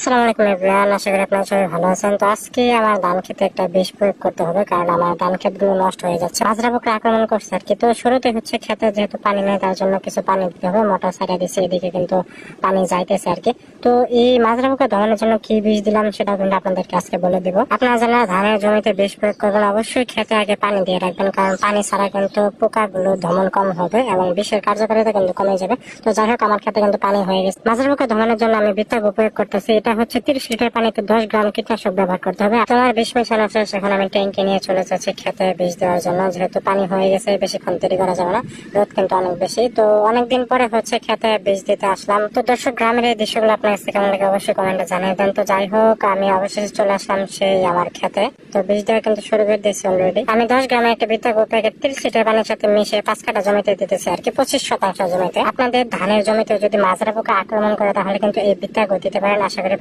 আসসালামু আলাইকুম এভরিওয়ান, আশা করি আপনারা সবাই ভালো আছেন। তো আজকে আমার ধান খেতে একটা বিষ প্রয়োগ করতে হবে, কারণ আমার ধান ক্ষেতগুলো নষ্ট হয়ে যাচ্ছে। মাজরা পোকা আক্রমণ করছে আর কি। তো শুরুতে হচ্ছে খেতে যেহেতু পানি নেই, তার জন্য কিছু পানি দিতে হবে। মোটর সাইডে দিচ্ছে, এদিকে কিন্তু পানি যাইতেছে আর কি। তো এই মাজরা পোকা দমনের জন্য কি বিষ দিলাম সেটা কিন্তু আপনাদেরকে আজকে বলে দিব। আপনারা যারা ধানের জমিতে বিষ প্রয়োগ করবেন, অবশ্যই খেতে আগে পানি দিয়ে রাখবেন, কারণ পানি ছাড়া কিন্তু পোকাগুলো দমন কম হবে এবং বিষের কার্যকারিতা কিন্তু কমে যাবে। তো যাই হোক, আমার খেতে কিন্তু পানি হয়ে গেছে। মাজরা পোকা দমনের জন্য আমি বিত্তাগ প্রয়োগ করতেছি। এটা হচ্ছে 30 লিটার পানিতে 10 গ্রাম কীটনাশক ব্যবহার করতে হবে। তোমার 20 মিনিট শেষ। এখন আমি ট্যাঙ্কে নিয়ে চলে যাচ্ছি খেতে বিষ দেওয়ার জন্য, যেহেতু পানি হয়ে গেছে, বেশিক্ষণ দেরি করা যাবে না। রোদ কিন্তু অনেক বেশি। তো অনেকদিন পরে হচ্ছে খেতে বিষ দিতে আসলাম। তো দর্শক, গ্রামের এই দৃশ্যগুলো আপনার কাছে কেমন লাগে অবশ্যই কমেন্টে জানিয়ে দেন। তো যাই হোক, আমি অবশেষে চলে আসলাম সেই আমার খেতে। তো বিষ দেওয়া কিন্তু শুরু করে দিয়েছি অলরেডি। আমি 10 গ্রামের একটা বিত্তাগ প্যাকেট 30 লিটার পানির সাথে মিশিয়ে 5 কাঠা জমিতে দিতেছি আর কি, 25% জমিতে। আপনাদের ধানের জমিতে যদি মাজরা পোকা আক্রমণ করে, তাহলে কিন্তু এই বিত্তাগ দিতে পারেন। আশা করি